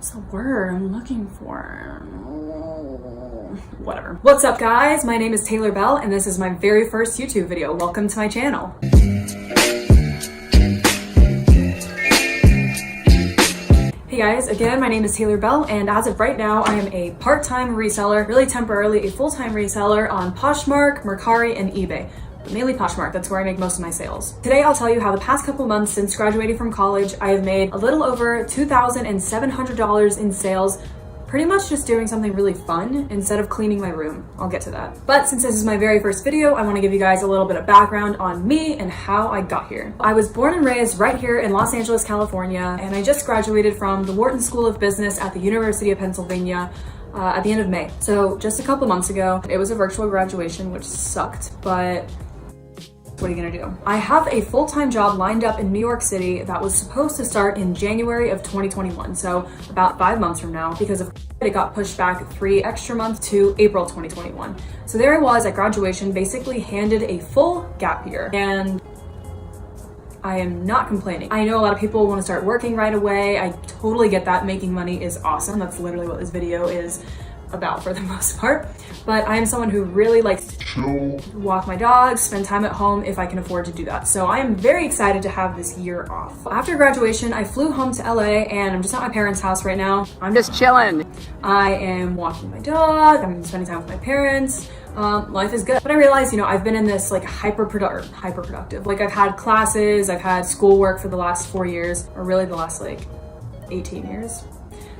What's the word I'm looking for? Whatever. What's up, guys? My name is Taylor Bell, and this is my very first YouTube video. Welcome to my channel. Hey guys, again, my name is Taylor Bell, and as of right now, I am a part-time reseller, really temporarily a full-time reseller on Poshmark, Mercari, and eBay. But mainly Poshmark, that's where I make most of my sales. Today, I'll tell you how the past couple months since graduating from college, I have made a little over $2,700 in sales, pretty much just doing something really fun instead of cleaning my room. I'll get to that. But since this is my very first video, I want to give you guys a little bit of background on me and how I got here. I was born and raised right here in Los Angeles, California, and I just graduated from the Wharton School of Business at the University of Pennsylvania at the end of May. So just a couple months ago. It was a virtual graduation, which sucked, but what are you gonna do? I have a full-time job lined up in New York City that was supposed to start in January of 2021, so about 5 months from now. Because of it got pushed back 3 extra months to April 2021. So there I was at graduation, basically handed a full gap year, and I am not complaining. I know a lot of people want to start working right away. I totally get that. Making money is awesome. That's literally what this video is about for the most part. But I am someone who really likes to chill, walk my dogs, spend time at home if I can afford to do that. So I am very excited to have this year off. After graduation, I flew home to LA, and I'm just at my parents' house right now. I'm just chilling. I am walking my dog, I'm spending time with my parents. Life is good. But I realized, I've been in this like hyper-productive. Like I've had classes, I've had schoolwork for the last 4 years, or really the last like 18 years.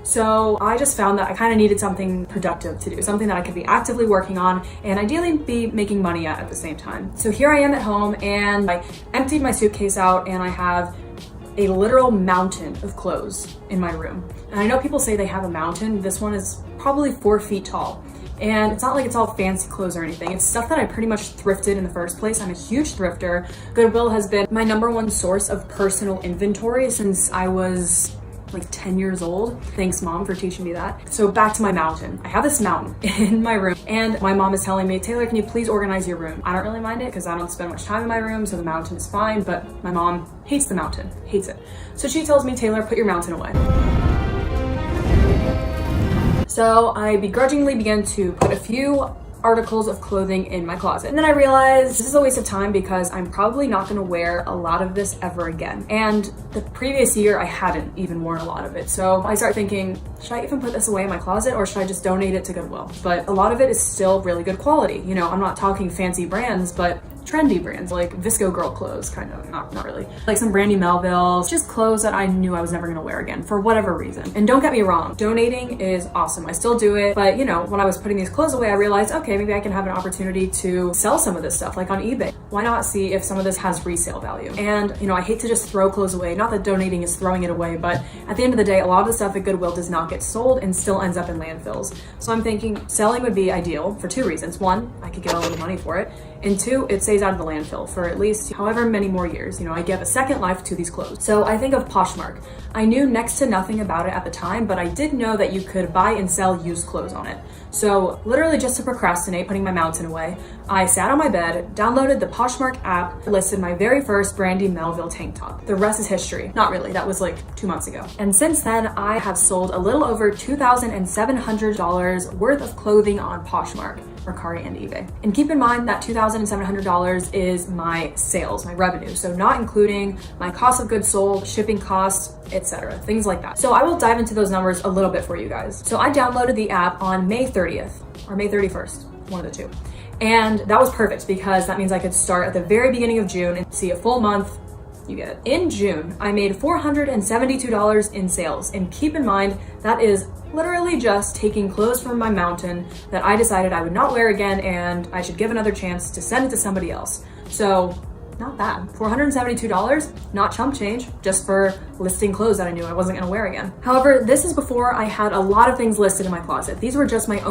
So I just found that I kind of needed something productive to do, something that I could be actively working on and ideally be making money at the same time. So here I am at home, and I emptied my suitcase out, and I have a literal mountain of clothes in my room. And I know people say they have a mountain. This one is probably 4 feet tall. And it's not like it's all fancy clothes or anything. It's stuff that I pretty much thrifted in the first place. I'm a huge thrifter. Goodwill has been my #1 source of personal inventory since I was like 10 years old. Thanks, Mom, for teaching me that. So back to my mountain. I have this mountain in my room, and my mom is telling me, Taylor, can you please organize your room? I don't really mind it because I don't spend much time in my room, so the mountain is fine, but my mom hates the mountain, hates it. So she tells me, Taylor, put your mountain away. So I begrudgingly began to put a few articles of clothing in my closet. And then I realized this is a waste of time because I'm probably not gonna wear a lot of this ever again. And the previous year, I hadn't even worn a lot of it. So I started thinking, should I even put this away in my closet, or should I just donate it to Goodwill? But a lot of it is still really good quality. I'm not talking fancy brands, but trendy brands like Visco girl clothes, kind of, not really. Like some Brandy Melvilles, just clothes that I knew I was never gonna wear again for whatever reason. And don't get me wrong, donating is awesome. I still do it, but when I was putting these clothes away, I realized, okay, maybe I can have an opportunity to sell some of this stuff, like on eBay. Why not see if some of this has resale value? And I hate to just throw clothes away. Not that donating is throwing it away, but at the end of the day, a lot of the stuff at Goodwill does not get sold and still ends up in landfills. So I'm thinking selling would be ideal for 2 reasons. 1, I could get a little money for it. And 2, it stays out of the landfill for at least however many more years. I give a second life to these clothes. So I think of Poshmark. I knew next to nothing about it at the time, but I did know that you could buy and sell used clothes on it. So literally just to procrastinate putting my mountain away, I sat on my bed, downloaded the Poshmark app, listed my very first Brandy Melville tank top. The rest is history. Not really, that was like 2 months ago. And since then, I have sold a little over $2,700 worth of clothing on Poshmark, Mercari, and eBay. And keep in mind that $2,700 is my sales, my revenue. So not including my cost of goods sold, shipping costs, etc., things like that. So I will dive into those numbers a little bit for you guys. So I downloaded the app on May 30th or May 31st, one of the two. And that was perfect because that means I could start at the very beginning of June and see a full month. You get it. In June, I made $472 in sales. And keep in mind, that is literally just taking clothes from my mountain that I decided I would not wear again and I should give another chance to send it to somebody else. So not bad. $472, not chump change, just for listing clothes that I knew I wasn't gonna wear again. However, this is before I had a lot of things listed in my closet. These were just my own